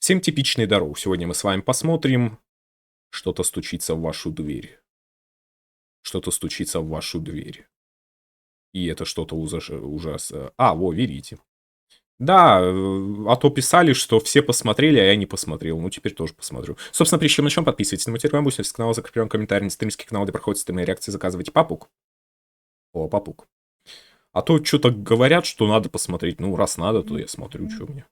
Всем типичный здоров. Сегодня мы с вами посмотрим. Что-то стучится в вашу дверь. Что-то стучится в вашу дверь. И это что-то ужасно. Верите. Да, а то писали, что все посмотрели, а я не посмотрел. Ну, теперь тоже посмотрю. Собственно, прежде чем начнем, подписывайтесь на мой телеграм-бусин, канал, закреплен комментарий на стримский канал, где проходят стримы и реакции, заказывайте папук. О, папук. А то что-то говорят, что надо посмотреть. Ну, раз надо, то я смотрю, что мне.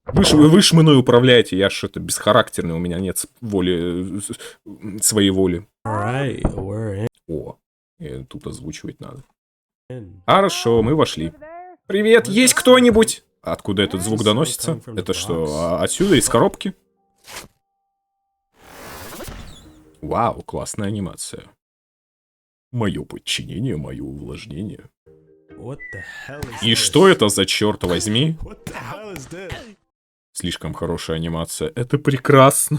Вы ж мной управляете, я ж это бесхарактерный, у меня нет своей воли. О, тут озвучивать надо. Хорошо, мы вошли. Привет, есть кто-нибудь? Откуда этот звук доносится? Это что, отсюда, из коробки? Вау, классная анимация. Мое подчинение, мое увлажнение. И что это за черт возьми? Слишком хорошая анимация. Это прекрасно.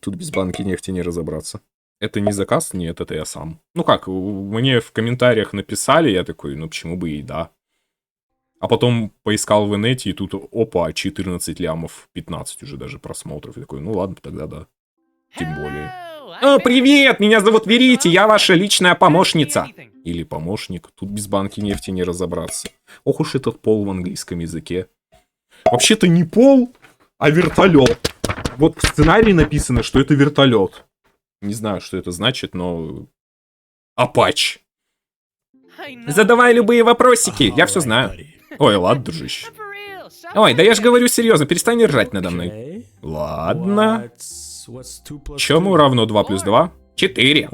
Тут без банки нефти не разобраться. Это не заказ? Нет, это я сам. Ну как, мне в комментариях написали, я такой, ну почему бы и да. А потом поискал в инете, и тут, опа, 14 лямов, 15 уже даже просмотров. И такой, ну ладно, тогда да. Тем более. О, привет, меня зовут Верите, я ваша личная помощница. Или помощник. Тут без банки нефти не разобраться. Ох уж этот пол в английском языке. Вообще-то не пол, а вертолет. Вот в сценарии написано, что это вертолет. Не знаю, что это значит, но... Апач. Задавай любые вопросики, я все знаю. Ой, ладно, дружище. Ой, да я же говорю серьезно, перестань ржать надо мной. Ладно. Чему равно 2 плюс 2? 4.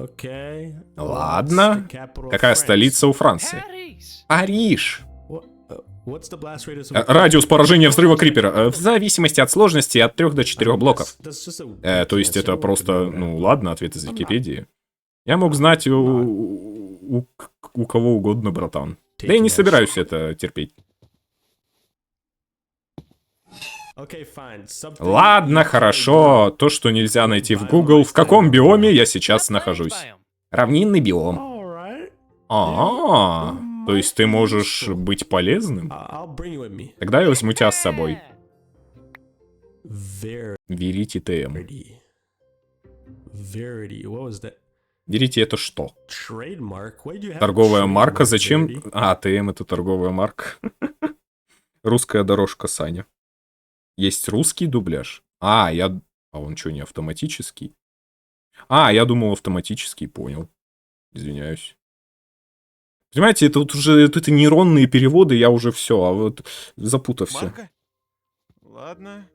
Ладно. Какая столица у Франции? Париж. Радиус поражения взрыва крипера. В зависимости от сложности от 3 до 4 блоков. То есть это просто, ну ладно, ответ из Википедии. Я мог знать у кого угодно, братан. Да я не собираюсь это терпеть. Ладно, хорошо. То, что нельзя найти в Google. В каком биоме я сейчас нахожусь? Равнинный биом. То есть ты можешь быть полезным? Тогда я возьму тебя с собой. Верите ТМ. Верите это что? Торговая марка? Зачем? ТМ это торговая марка. Русская дорожка, Саня. Есть русский дубляж? Он что, не автоматический? Я думал автоматический, понял. Извиняюсь. Понимаете, это вот уже это нейронные переводы, я уже все, а вот запутался. Марка? Ладно.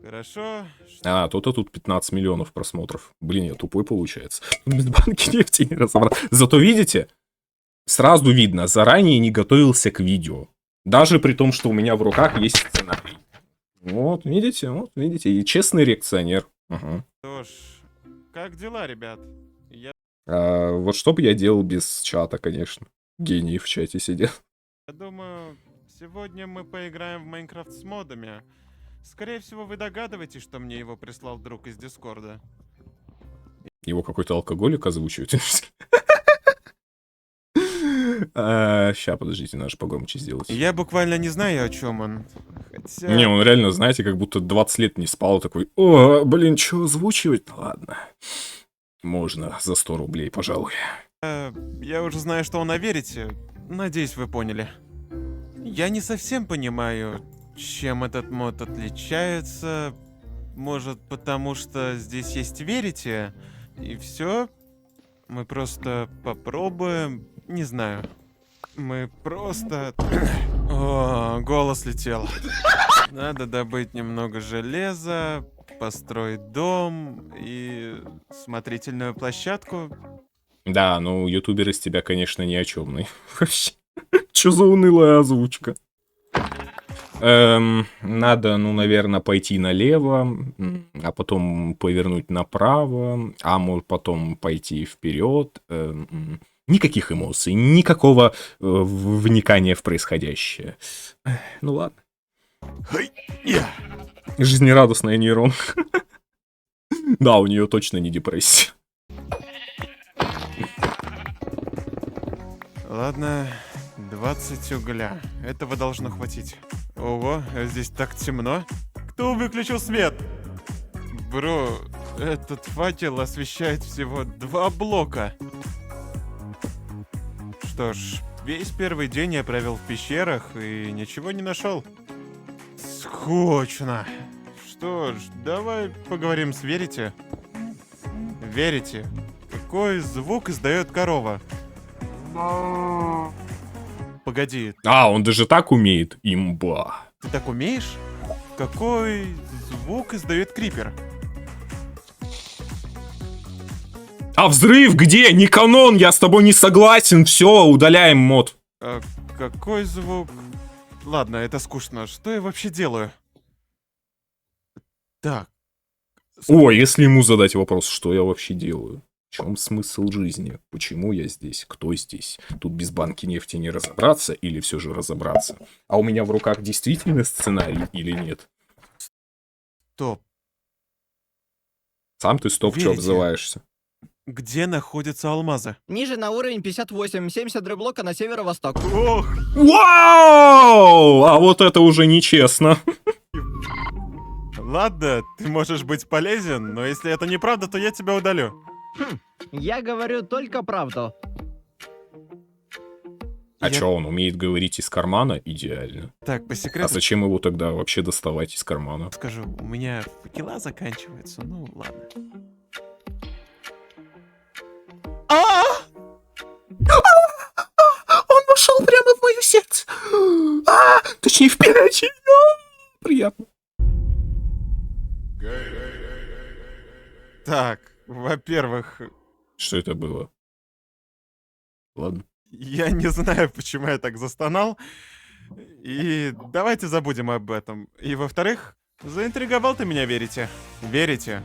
Хорошо. То-то тут 15 миллионов просмотров. Блин, я тупой получается. Без банки нефти не разобрал. Зато видите, сразу видно, заранее не готовился к видео. Даже при том, что у меня в руках есть сценарий. Вот, видите, и честный реакционер. Угу. Что ж, как дела, ребят? Вот что бы я делал без чата, конечно. Гений в чате сидел. Я думаю, сегодня мы поиграем в Майнкрафт с модами. Скорее всего, вы догадываетесь, что мне его прислал друг из Дискорда. Его какой-то алкоголик озвучивает. Ща, подождите, надо же погромче сделать. Я буквально не знаю, о чем он. Хотя... Не, он реально, знаете, как будто 20 лет не спал, такой, что озвучивать? Ладно. Можно за 100 рублей, пожалуй. Я уже знаю, что он верите. Надеюсь, вы поняли. Я не совсем понимаю, чем этот мод отличается. Может, потому что здесь есть верите, и все? Мы просто попробуем. Не знаю. Мы просто... О, голос летел. Надо добыть немного железа, построить дом и смотрительную площадку. Да, ну, ютубер из тебя, конечно, ни о чемный. Чё за унылая озвучка? Надо, ну, наверное, пойти налево, а потом повернуть направо, а может потом пойти вперед. Никаких эмоций, никакого вникания в происходящее. Ну ладно. Жизнерадостная нейронка. Да, у нее точно не депрессия. Ладно, 20 угля. Этого должно хватить. Ого, здесь так темно. Кто выключил свет? Бро, этот факел освещает всего 2 блока. Что ж, весь первый день я провел в пещерах и ничего не нашел. Скучно. Что ж, давай поговорим с Верите. Верите, какой звук издает корова? Погоди, А, он даже так умеет? Имба. ты так умеешь? Какой звук издает крипер? А взрыв где? Не канон, я с тобой не согласен. Все, удаляем мод. А какой звук? Ладно, это скучно. Что я вообще делаю? Так. О, если ему задать вопрос, что я вообще делаю? В чем смысл жизни? Почему я здесь? Кто здесь? Тут без банки нефти не разобраться или все же разобраться? А у меня в руках действительно сценарий или нет? Стоп. Сам ты стоп, что Верите? обзываешься? Где находятся алмазы? Ниже на уровень 58, 73 блока на северо-восток. Ох, Вау! А вот это уже нечестно. ладно, ты можешь быть полезен, но если это неправда, то я тебя удалю. Я говорю только правду. А Я- чё, он умеет говорить из кармана? Идеально. Так, по А секрету зачем его тогда вообще доставать из кармана? скажу, у меня факела заканчиваются, ну ладно. Он вошел прямо в мое сердце. Точнее, в печень. Приятно. Так, во-первых, Что это было? Ладно. я не знаю, почему я так застонал. И давайте забудем об этом. И во-вторых, заинтриговал ты меня, Верите? Верите?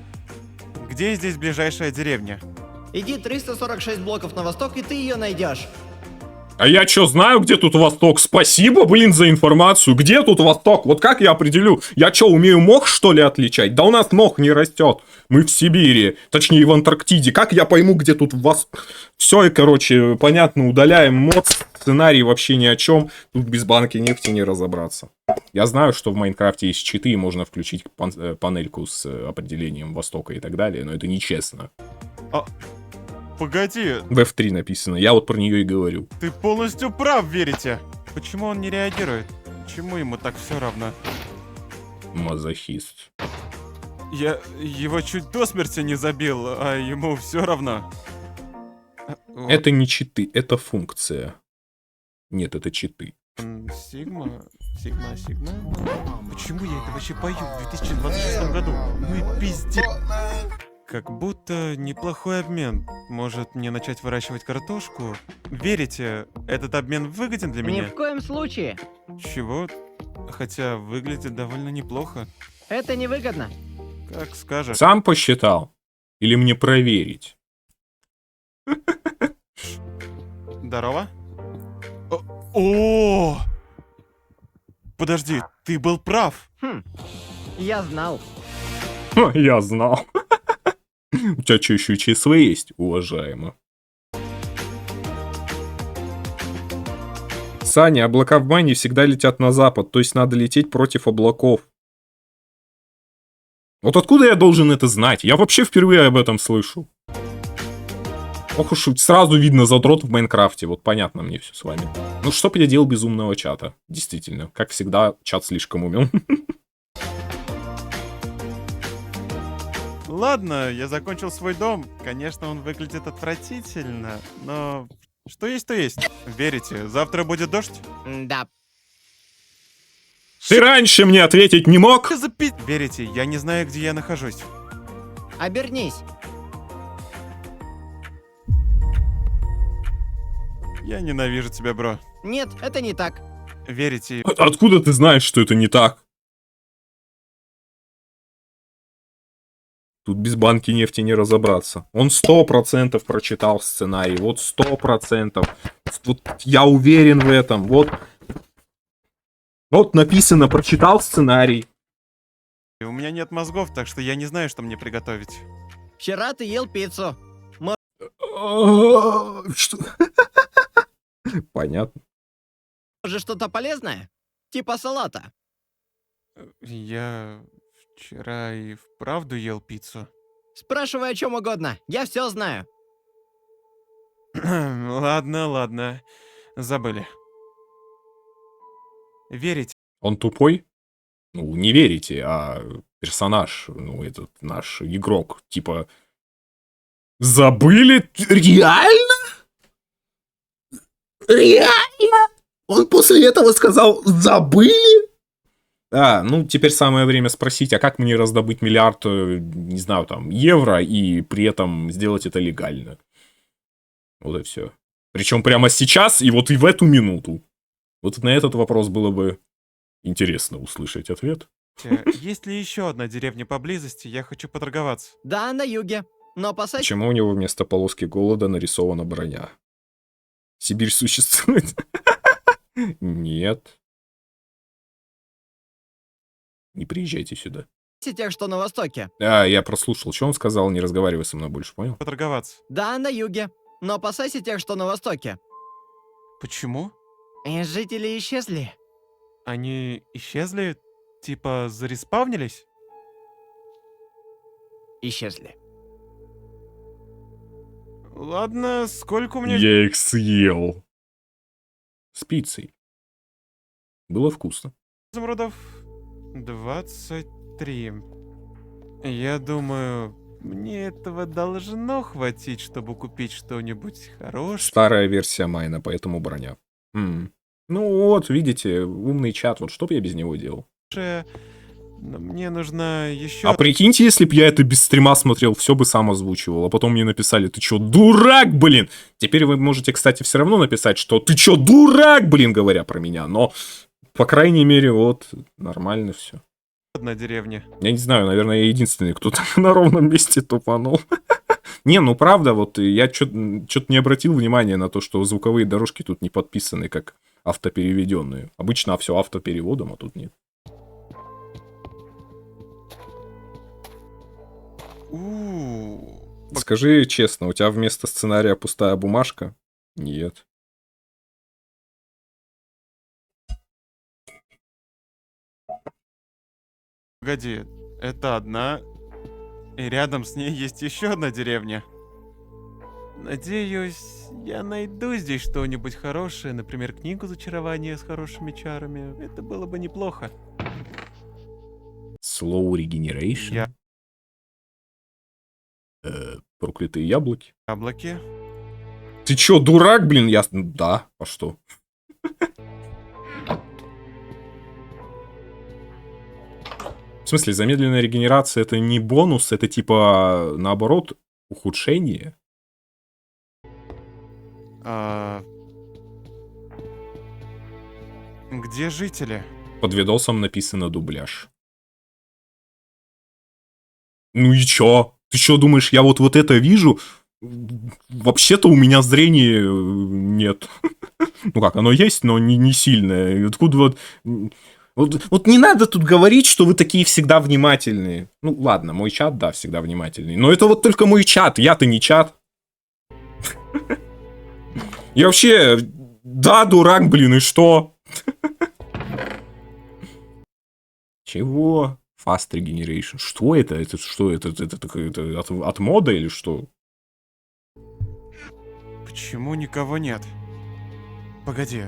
Где здесь ближайшая деревня? Иди 346 блоков на восток, и ты ее найдешь. А я чё, знаю, где тут Восток? Спасибо, блин, за информацию. Где тут Восток? Вот как я определю? Я чё, умею мох, что ли, отличать? Да у нас мох не растет. Мы в Сибири. Точнее, в Антарктиде. Как я пойму, где тут Восток? Все, и, короче, понятно, удаляем мод. Сценарий вообще ни о чем. Тут без банки нефти не разобраться. Я знаю, что в Майнкрафте есть читы, и можно включить панельку с определением Востока и так далее, но это нечестно. Погоди, В F3 написано. Я вот про нее и говорю. ты полностью прав, Верите. Почему он не реагирует? Почему ему так все равно? Мазохист. Я его чуть до смерти не забил, а ему все равно. Вот, Это не читы, это функция. Нет, это читы. Сигма. Почему я это вообще пою в 2026 году? Ну и пиздец. Как будто неплохой обмен. Может, мне начать выращивать картошку? Верите, этот обмен выгоден для Ни меня? в коем случае. Чего? Хотя выглядит довольно неплохо. Это невыгодно. Как скажешь. Сам посчитал? Или мне проверить? Здорово. О! Подожди, ты был прав. Я знал. Я знал. У тебя что, еще и ЧСВ есть, уважаемо? Саня, облака в Майне всегда летят на запад, то есть надо лететь против облаков. Вот откуда я должен это знать? Я вообще впервые об этом слышу. Ох уж сразу видно задрот в Майнкрафте, вот понятно мне все с вами. Ну что б я делал без умного чата? Действительно, как всегда, чат слишком умен. Ладно, я закончил свой дом. Конечно, он выглядит отвратительно, но что есть, то есть. Верите, завтра будет дождь? Да. Ты раньше мне ответить не мог? Что за пи... Верите, я не знаю, где я нахожусь. Обернись. Я ненавижу тебя, бро. Нет, это не так. Верите, Откуда ты знаешь, что это не так? Тут без банки нефти не разобраться. Он 100% прочитал сценарий. Вот 100%. Вот я уверен в этом. Вот написано, прочитал сценарий. у меня нет мозгов, так что я не знаю, что мне приготовить. Вчера ты ел пиццу. Что? Понятно. Может, что-то полезное? Типа салата. Я вчера и вправду ел пиццу. Спрашивай о чем угодно, я все знаю. Ладно, ладно. Забыли. Верите Он тупой? Ну, не верите, а персонаж, ну, этот наш игрок, типа... Забыли? Реально? Реально? Он после этого сказал «забыли»? Ну, теперь самое время спросить, а как мне раздобыть миллиард, не знаю, там, евро и при этом сделать это легально? Вот и все. Причем прямо сейчас и вот и в эту минуту. Вот на этот вопрос было бы интересно услышать ответ. есть ли еще одна деревня поблизости? Я хочу поторговаться. Да, на юге. Но опасайся, Почему у него вместо полоски голода нарисована броня? Сибирь существует? Нет. Не приезжайте сюда. тех, что на востоке. Я прослушал, что он сказал, не разговаривай со мной больше, понял? Поторговаться. Да, на юге. Но опасайся тех, что на востоке. Почему? Жители исчезли. Они исчезли? Типа зареспавнились? Исчезли. Ладно, сколько у меня Я их съел. С пиццей. Было вкусно. изумрудов? 23. Я думаю, мне этого должно хватить, чтобы купить что-нибудь хорошее. Старая версия Майна, поэтому броня. Ну вот, видите, умный чат, вот что бы я без него делал? Но мне нужна еще... А прикиньте, если бы я это без стрима смотрел, все бы сам озвучивал. А потом мне написали, ты чё, дурак, блин? Теперь вы можете, кстати, все равно написать, что ты чё, дурак, блин, говоря про меня. Но, по крайней мере, вот, нормально все. одна деревня. Я не знаю, наверное, я единственный, кто так на ровном месте тупанул. Не, ну правда, вот я что-то не обратил внимания на то, что звуковые дорожки тут не подписаны как автопереведенные. Обычно все автопереводом, а тут нет. Скажи честно, у тебя вместо сценария пустая бумажка? Нет. Погоди, это одна, и рядом с ней есть еще одна деревня. Надеюсь, я найду здесь что-нибудь хорошее, например, книгу зачарования с хорошими чарами. Это было бы неплохо. Slow Regeneration? Я- Проклятые яблоки? Яблоки. Ты чё, дурак, блин? Да, а что? В смысле, замедленная регенерация это не бонус, это типа, наоборот, ухудшение? Где жители? Под видосом написано дубляж. Ну и чё? Ты чё думаешь, я вот это вижу? Вообще-то у меня зрения нет. Ну как, оно есть, но не сильное. И откуда вот не надо тут говорить, что вы такие всегда внимательные. Ну ладно, мой чат, да, всегда внимательный. Но это вот только мой чат, я-то не чат. Я вообще, да, дурак, блин, и что? Чего? Fast Regeneration. Что это? Это что? Это от мода или что? Почему никого нет? Погоди,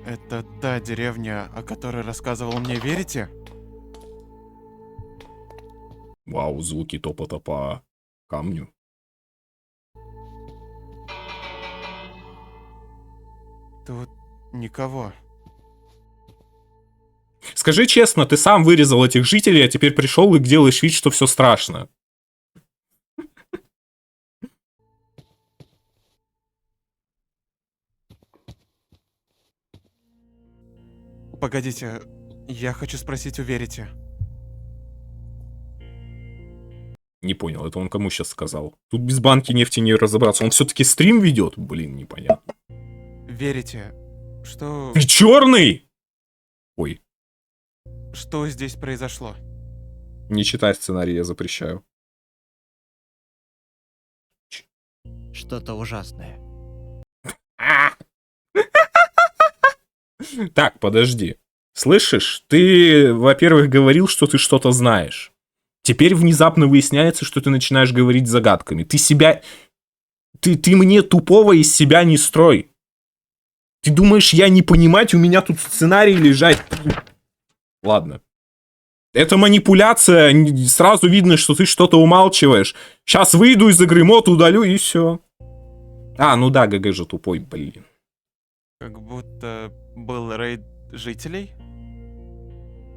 это та деревня, о которой рассказывал мне, верите? Вау, звуки топота по камню. Тут никого. Скажи честно, ты сам вырезал этих жителей, а теперь пришел и делаешь вид, что все страшно. Погодите, я хочу спросить, верите? Не понял, это он кому сейчас сказал? Тут без банки нефти не разобраться. Он все-таки стрим ведет? Блин, непонятно. Верите, что... Ты черный? Ой, Что здесь произошло? не читай сценарий, я запрещаю. Что-то ужасное. Так, подожди. Слышишь? Ты, во-первых, говорил, что ты что-то знаешь. Теперь внезапно выясняется, что ты начинаешь говорить загадками. Ты себя... Ты мне тупого из себя не строй. Ты думаешь, я не понимать, у меня тут сценарий лежать? Ладно. Это манипуляция, сразу видно, что ты что-то умалчиваешь. Сейчас выйду из игры, мод удалю и все. А, ну да, ГГ же тупой, блин. Как будто был рейд жителей?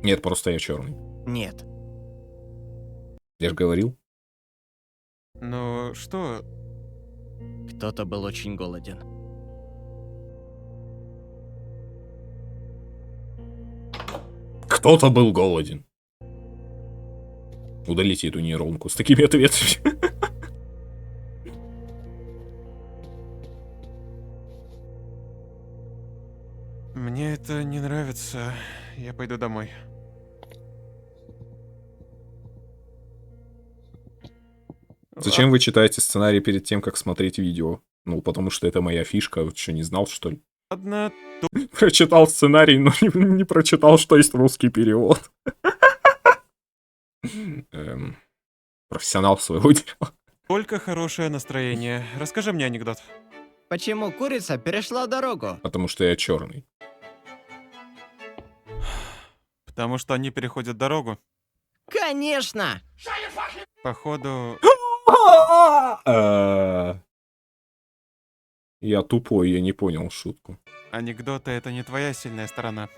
Нет, просто я черный. Нет. Я же говорил. Ну что, Кто-то был очень голоден. Кто-то был голоден. Удалите эту нейронку с такими ответами. мне это не нравится. Я пойду домой. Зачем вы читаете сценарий перед тем, как смотреть видео? Ну, потому что это моя фишка. Вы что, не знал, что ли? Ладно, Прочитал сценарий, но не прочитал, что есть русский перевод. Профессионал своего дела. только хорошее настроение. Расскажи мне анекдот. Почему курица перешла дорогу? Потому что я черный. Потому что они переходят дорогу. Конечно! Походу, Я тупой, я не понял шутку. анекдоты — это не твоя сильная сторона.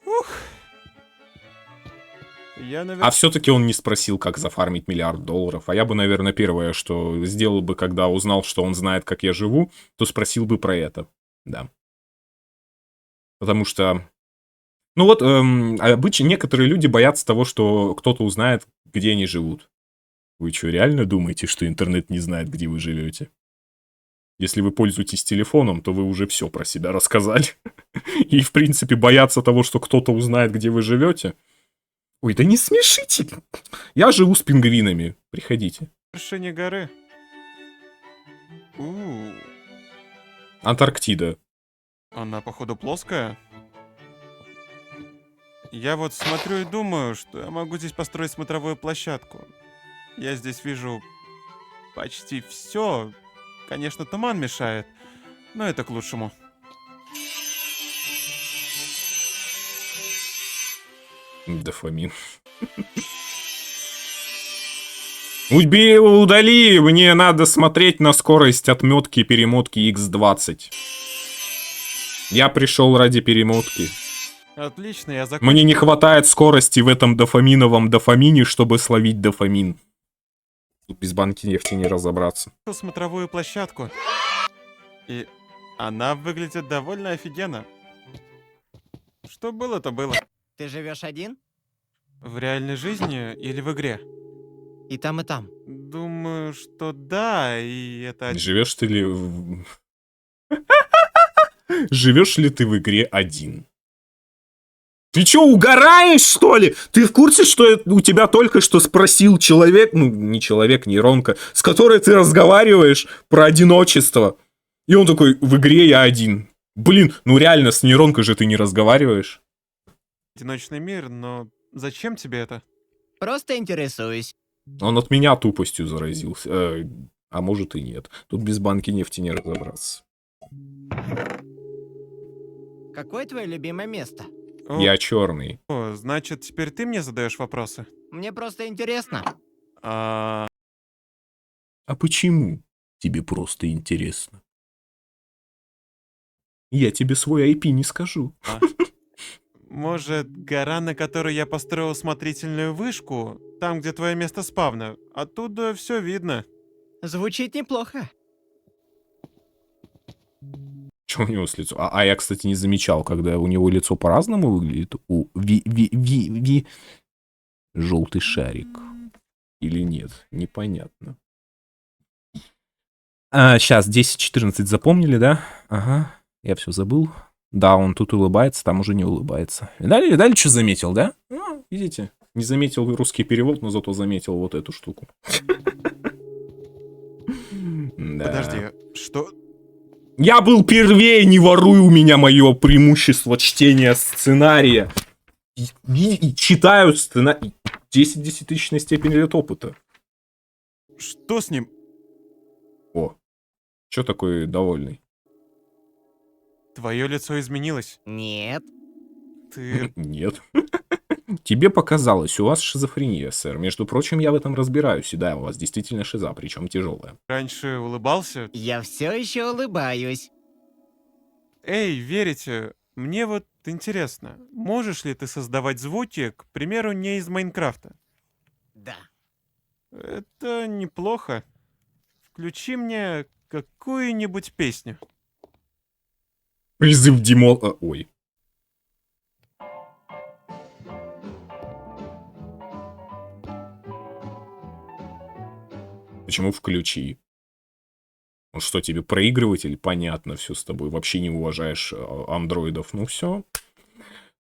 Ух. Я, А наверное... все-таки он не спросил, как зафармить $1 миллиард. А я бы, наверное, первое, что сделал бы, когда узнал, что он знает, как я живу, то спросил бы про это. Да. Потому что... Ну вот, обычно некоторые люди боятся того, что кто-то узнает, где они живут. Вы что, реально думаете, что интернет не знает, где вы живете? Если вы пользуетесь телефоном, то вы уже все про себя рассказали. И, в принципе, бояться того, что кто-то узнает, где вы живете. Ой, да не смешите. Я живу с пингвинами. Приходите. Вершине горы. Антарктида. Она, походу, плоская. Я вот смотрю и думаю, что я могу здесь построить смотровую площадку. Я здесь вижу почти все. Конечно, туман мешает, но это к лучшему. Дофамин. Удали, мне надо смотреть на скорость отметки и перемотки X20. Я пришел ради перемотки. Отлично, я закончил. Мне не хватает скорости в этом дофаминовом дофамине, чтобы словить дофамин. Тут без банки нефти не разобраться. Смотровую площадку. И она выглядит довольно офигенно. Что было, то было. Ты живешь один? В реальной жизни или в игре? И там, и там. Думаю, что да, и это... Живешь ты ли... Живешь ли ты в игре один? Ты чё, угораешь, что ли? Ты в курсе, что у тебя только что спросил человек, ну, не человек, нейронка, с которой ты разговариваешь про одиночество? И он такой, в игре я один. Блин, ну реально, с нейронкой же ты не разговариваешь. Одиночный мир, но зачем тебе это? Просто интересуюсь. Он от меня тупостью заразился. А может и нет. Тут без банки нефти не разобраться. Какое твое любимое место? Я черный. О, значит, теперь ты мне задаешь вопросы? Мне просто интересно. А почему тебе просто интересно? Я тебе свой IP не скажу. Может, гора, на которой я построил смотрительную вышку, там, где твое место спавна, оттуда все видно. Звучит неплохо. Что у него с лицом? А я, кстати, не замечал, когда у него лицо по-разному выглядит. У желтый шарик. Или нет? Непонятно. Сейчас, 10-14 запомнили, да? Ага, я все забыл. Да, он тут улыбается, там уже не улыбается. Видали, что заметил, да? Ну, видите? Не заметил русский перевод, но зато заметил вот эту штуку. Подожди, что? Я был первее, не воруй у меня мое преимущество чтения сценария. И читаю сценарий. 10 десятитысячная степень лет опыта. Что с ним? О, чё такой довольный? Твое лицо изменилось. Нет. Ты... Нет. Тебе показалось, у вас шизофрения, сэр. Между прочим, я в этом разбираюсь. И да, у вас действительно шиза, причем тяжелая. раньше улыбался? Я все еще улыбаюсь. Эй, верите? Мне вот интересно, можешь ли ты создавать звуки, к примеру, не из Майнкрафта? Да. Это неплохо. Включи мне какую-нибудь песню. Призыв Димон... ой. Почему включи? Он что, тебе проигрыватель? Понятно, все с тобой. Вообще не уважаешь андроидов. Ну все.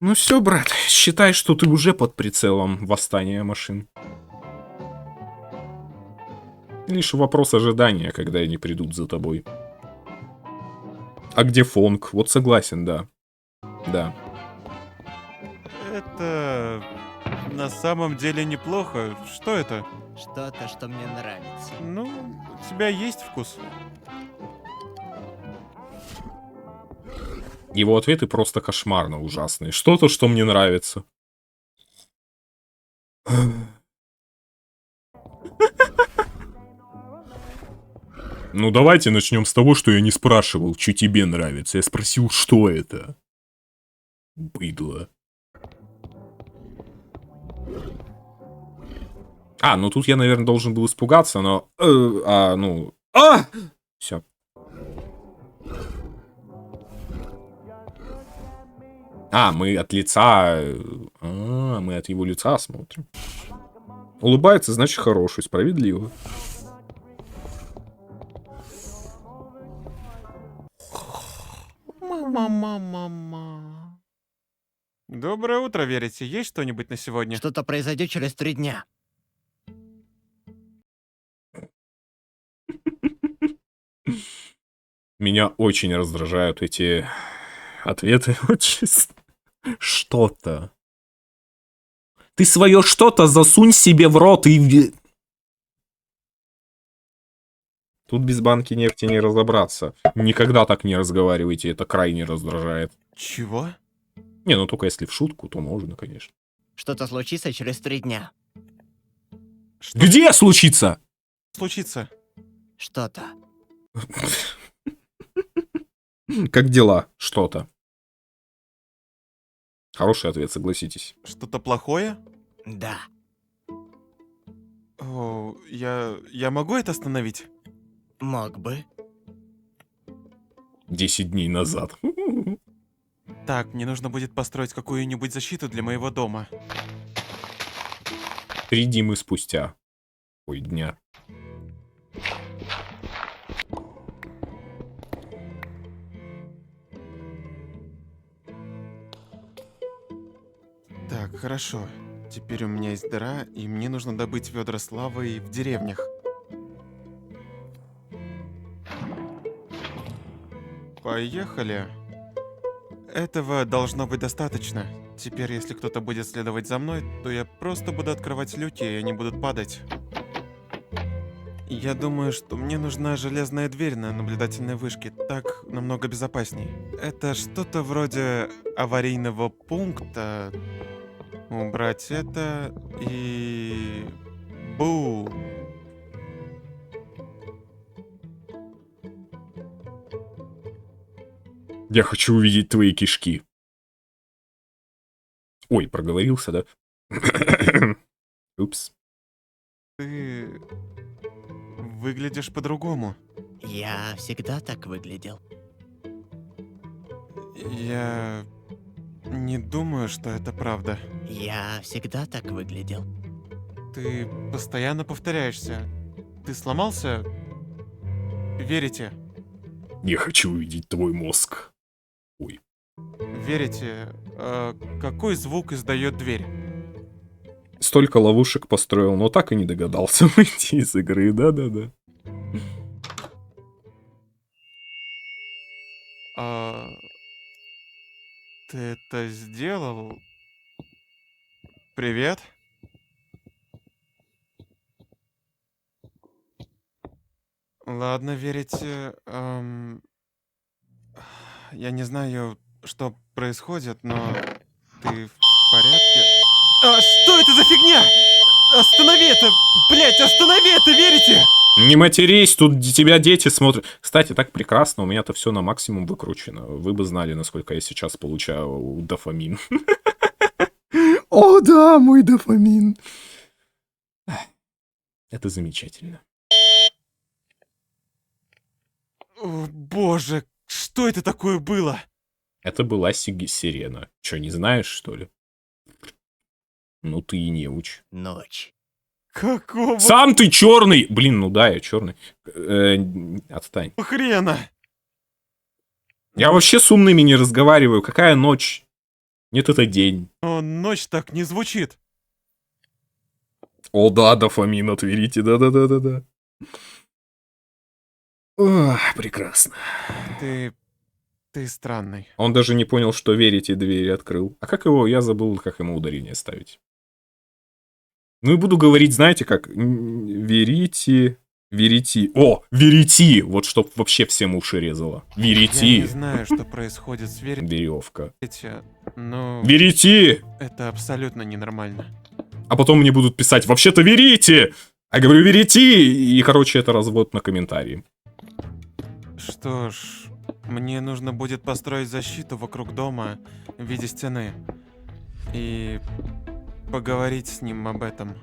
Ну все, брат. Считай, что ты уже под прицелом восстания машин. Лишь вопрос ожидания, когда они придут за тобой. А где Фонг? Вот согласен, да. Да. Это на самом деле неплохо. Что это? Что-то, что мне нравится. Ну, у тебя есть вкус. Его ответы просто кошмарно ужасные. Что-то, что мне нравится. Ну, давайте начнем с того, что я не спрашивал, что тебе нравится. Я спросил, что это. Быдло. Ну тут я, наверное, должен был испугаться, но... Все. Мы от лица... мы от его лица смотрим. Улыбается, значит, хороший, справедливо. Мама. Доброе утро, верите? Есть что-нибудь на сегодня? Что-то произойдет через 3 дня. Меня очень раздражают эти ответы. Вот честно. Что-то. Ты свое что-то засунь себе в рот и... Тут без банки нефти не разобраться. Никогда так не разговаривайте, это крайне раздражает. Чего? Не, ну только если в шутку, то можно, конечно. Что-то случится через 3 дня. Что Где случится? случится? Что-то. Как дела? Что-то. Хороший ответ, согласитесь. Что-то плохое? Да. О, я могу это остановить? Мог бы. 10 дней назад. Так, мне нужно будет построить какую-нибудь защиту для моего дома. 3 Димы спустя. Ой, дня. Так, хорошо. Теперь у меня есть дыра, и мне нужно добыть ведра с лавой в деревнях. Поехали. Этого должно быть достаточно. Теперь, если кто-то будет следовать за мной, то я просто буду открывать люки, и они будут падать. Я думаю, что мне нужна железная дверь на наблюдательной вышке. Так намного безопасней. Это что-то вроде аварийного пункта. Убрать это и... Бу! Я хочу увидеть твои кишки. Ой, проговорился, да? Упс. Ты... выглядишь по-другому. Я всегда так выглядел. Я... не думаю, что это правда. Я всегда так выглядел. Ты постоянно повторяешься. Ты сломался? Верите? Я хочу увидеть твой мозг. Ой. Верите? Какой звук издает дверь? Столько ловушек построил, но так и не догадался выйти из игры. Да-да-да. Ты это сделал? Привет. Ладно, верите. Я не знаю, что происходит, но ты в порядке? Что это за фигня? Останови это! Блять, останови это, верите? Не матерись, тут тебя дети смотрят. Кстати, так прекрасно, у меня-то все на максимум выкручено. Вы бы знали, насколько я сейчас получаю дофамин. О, да, мой дофамин. Это замечательно. О, боже, что это такое было? Это была сирена. Че, не знаешь, что ли? Ну ты и не уч. Ночь. Какого Сам ты черный! Блин, ну да, я черный. Отстань. хрена? Я вообще с умными не разговариваю. Какая ночь? Нет, это день. О, ночь так не звучит. О, да, дофамин отверите. Да-да-да-да-да. Ох, прекрасно. Ты странный. Он даже не понял, что верите, двери открыл. А как его? Я забыл, как ему ударение ставить. Ну и буду говорить, знаете как? Верите... Верите. О, верите! Вот чтоб вообще всем уши резало. Я не Верите. знаю, что происходит с Веревка. но Верите! это абсолютно ненормально. А потом мне будут писать, вообще-то верите! А я говорю, верите! И, короче, это развод на комментарии. Что ж, мне нужно будет построить защиту вокруг дома в виде стены. И поговорить с ним об этом.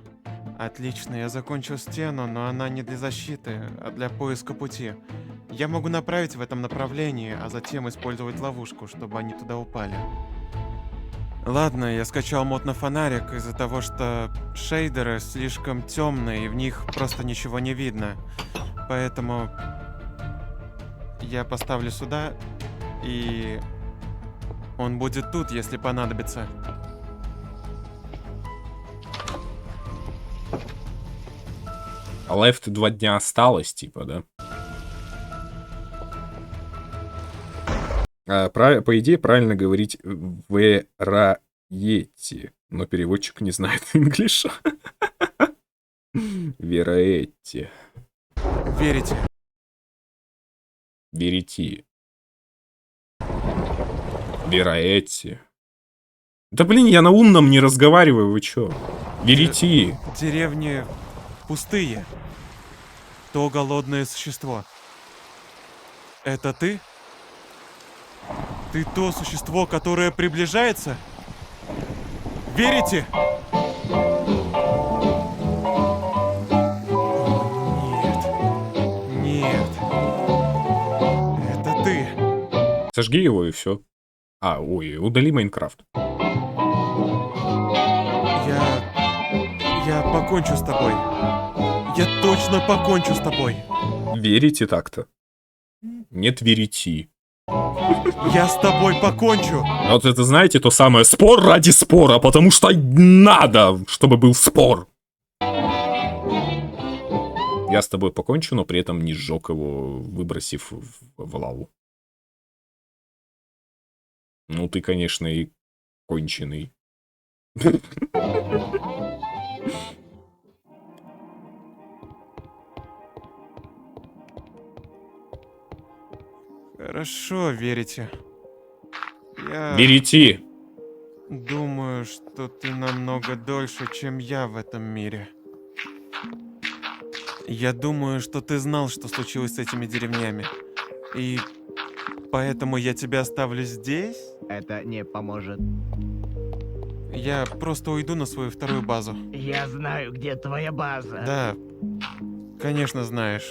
Отлично, я закончил стену, но она не для защиты, а для поиска пути. Я могу направить в этом направлении, а затем использовать ловушку, чтобы они туда упали. Ладно, я скачал мод на фонарик из-за того, что шейдеры слишком темные, и в них просто ничего не видно. Поэтому я поставлю сюда, и он будет тут, если понадобится. А лефт 2 дня осталось, типа, да? По идее, правильно говорить вераете, но переводчик не знает инглиша. Вераете. Верите? Верите. Вераете. Да блин, я на умном не разговариваю, вы чё? Верите. Деревни пустые. То голодное существо. Это ты? Ты то существо, которое приближается? Верите? Нет. Нет. Это ты. Сожги его и все. Ой, удали Майнкрафт. Я покончу с тобой. Я точно покончу с тобой. Верите так-то? Нет, верите. Я с тобой покончу. Вот это, знаете, то самое спор ради спора, потому что надо, чтобы был спор. Я с тобой покончу, но при этом не сжег его, выбросив в лаву. Ну, ты, конечно, и конченый. Хорошо, верите. Я Верите. думаю, что ты намного дольше, чем я в этом мире. Я думаю, что ты знал, что случилось с этими деревнями. И поэтому я тебя оставлю здесь. Это не поможет. Я просто уйду на свою вторую базу. Я знаю, где твоя база. Да, конечно знаешь.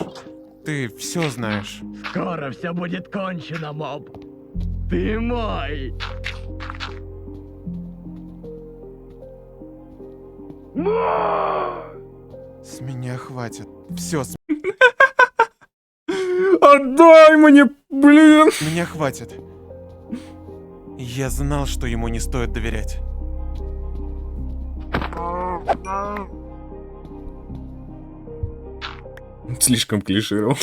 Ты все знаешь. Скоро все будет кончено, моб. Ты мой. С меня хватит. Все, с Отдай мне, блин. меня хватит. Я знал, что ему не стоит доверять. Слишком клишировал.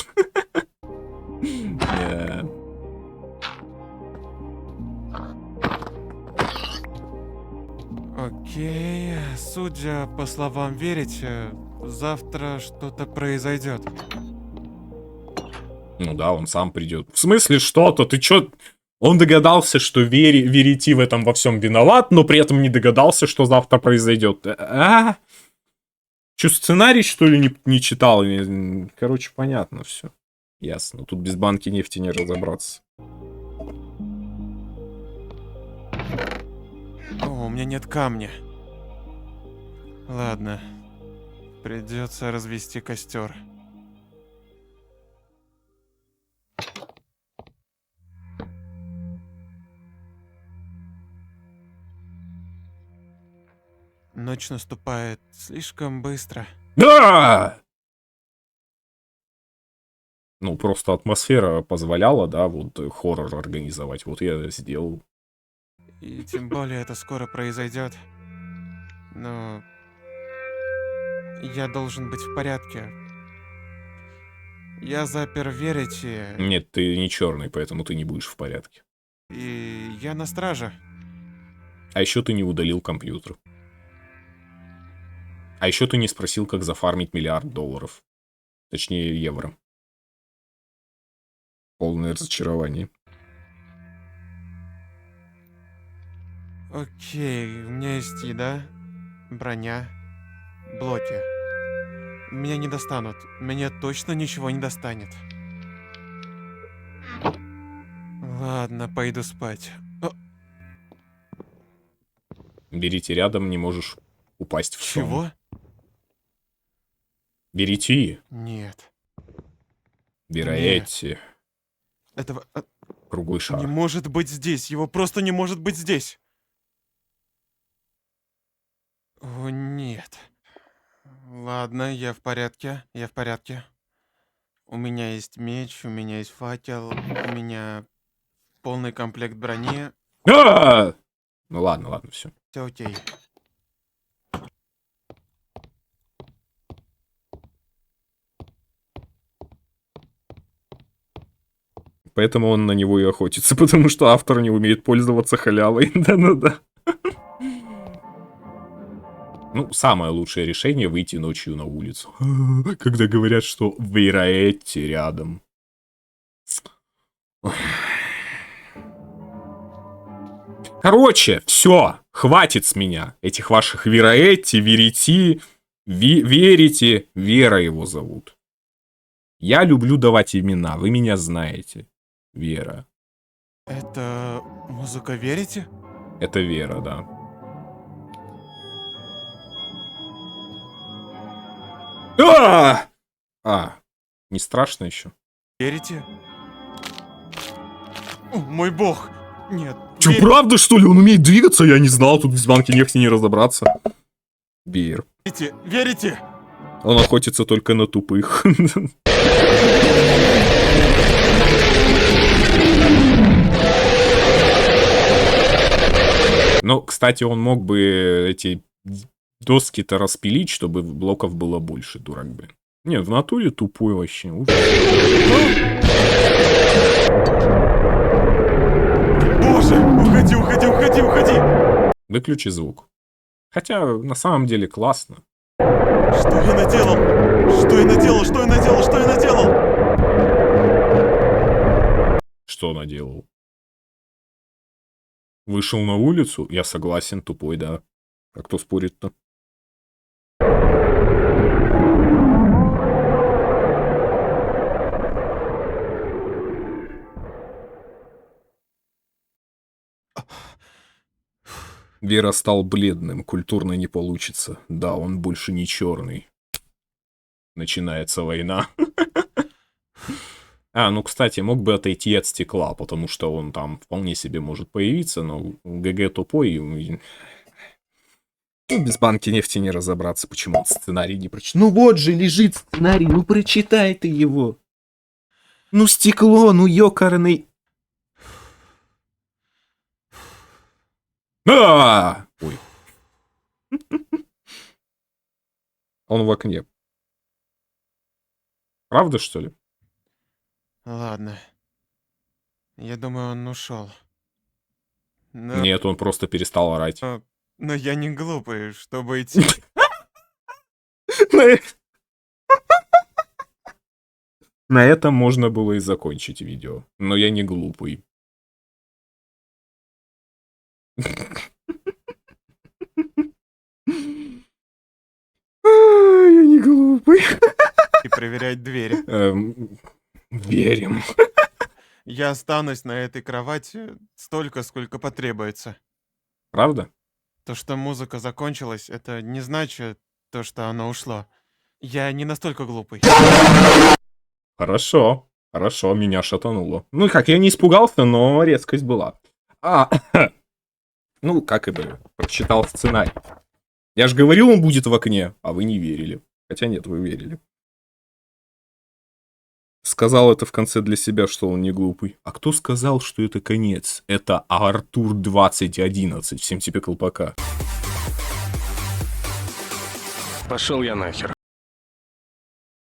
Окей, Судя по словам верите, завтра что-то произойдет. Ну да, он сам придет. В смысле что-то? Ты чё? Он догадался, что Верити в этом во всем виноват, но при этом не догадался, что завтра произойдет. Че, сценарий, что ли, не читал? Короче, понятно все. Ясно. Тут без банки нефти не разобраться. О, у меня нет камня. Ладно. Придется развести костер. Ночь наступает слишком быстро. Да! Ну, просто атмосфера позволяла, да, вот хоррор организовать. Вот я сделал. И тем более это скоро произойдет. Но я должен быть в порядке. Я запер Верити, Нет, ты не черный, поэтому ты не будешь в порядке. и я на страже. А еще ты не удалил компьютер. А еще ты не спросил, как зафармить $1 миллиард. Точнее, евро. Полное разочарование. Окей, у меня есть еда, броня, блоки. Меня не достанут. Меня точно ничего не достанет. Ладно, пойду спать. О, Берите рядом, не можешь упасть в сон. чего? Берите. Нет. Вероятте. Этого Круглый не шар. может быть здесь. Его просто не может быть здесь. О, нет. Ладно, я в порядке. Я в порядке. У меня есть меч, у меня есть факел, у меня полный комплект брони. А! Ну ладно, все. Все окей. Поэтому он на него и охотится, потому что автор не умеет пользоваться халявой. Да-да-да. Ну, самое лучшее решение — выйти ночью на улицу. Когда говорят, что в Вероятте рядом. Короче, все, хватит с меня этих ваших Вероятте, Верити, Верите, Вера его зовут. Я люблю давать имена, вы меня знаете. Вера. Это музыка верите? Это Вера, да. Не страшно еще? Верите? О, мой бог! Нет. Че, правда, что ли? Он умеет двигаться? Я не знал, тут без банки нефти не разобраться. Бир. Верите? Верите? Он охотится только на тупых. Но, кстати, он мог бы эти доски-то распилить, чтобы блоков было больше, дурак, блин. Не, в натуре тупой вообще. Ужас. Боже! Уходи, уходи, уходи, уходи! Выключи звук. Хотя, на самом деле, классно. Что я наделал? Что я наделал? Что я наделал? Что я наделал? Что наделал? Вышел на улицу? Я согласен, тупой, да. А кто спорит-то? Вера стал бледным, культурно не получится. Да, он больше не черный. Начинается война. Ну, кстати, мог бы отойти от стекла, потому что он там вполне себе может появиться, но ГГ тупой. Без банки нефти не разобраться, почему он сценарий не прочитал. Ну вот же лежит сценарий, ну прочитай ты его. Ну стекло, ну ёкарный. Ой. Он в окне. Правда, что ли? Ладно. Я думаю, он ушел. Но Нет, он просто перестал орать. Но я не глупый, чтобы идти... На этом можно было и закончить видео. Но я не глупый. Я не глупый. и проверять двери. Верим. Я останусь на этой кровати столько, сколько потребуется. Правда? То, что музыка закончилась, это не значит то, что оно ушло. Я не настолько глупый. Хорошо. Хорошо, меня шатануло. Ну как, я не испугался, но резкость была. Ну, как и бы, прочитал сценарий. Я же говорил, он будет в окне, а вы не верили. Хотя нет, вы верили. Сказал это в конце для себя, что он не глупый. А кто сказал, что это конец? Это Артур 2011. Всем тебе колпака. Пошел я нахер.